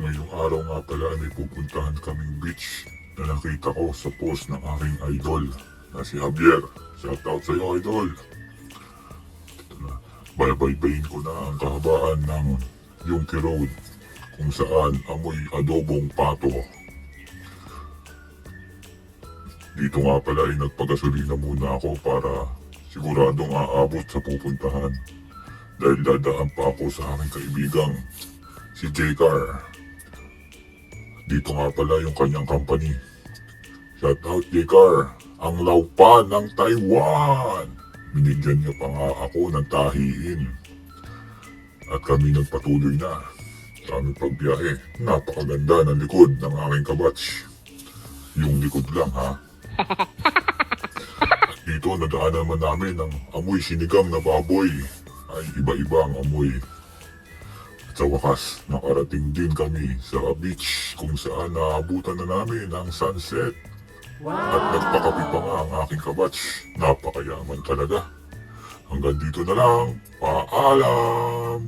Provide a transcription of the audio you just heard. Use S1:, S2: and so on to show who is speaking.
S1: Ngayong araw nga pala ay may pupuntahan kaming beach na nakita ko sa post ng aking idol na si Javier. Shoutout sa iyo, idol. Ito na, baybaybayin ko na ang kahabaan ng Yungki Road kung saan amoy adobong pato. Dito nga pala ay nagpagasolina muna ako para siguradong aabot sa pupuntahan. Dahil dadaan pa ako sa aking kaibigang si J-Car. Dito nga pala yung kanyang company. Shoutout J-Car, ang laupa ng Taiwan. Binigyan niya pa nga ako ng tahiin. At kami nagpatuloy na sa aming pagbiyahe. Napakaganda ng likod ng aking kabatch. Yung likod lang ha. At dito nadaan naman namin ang amoy sinigang na baboy. Ay iba-iba ang amoy. At sa wakas, nakarating din kami sa beach kung saan naabutan na namin ang sunset. At nagpakapi pa nga ang aking kabatch. Napakayaman talaga. Hanggang dito na lang. Paalam!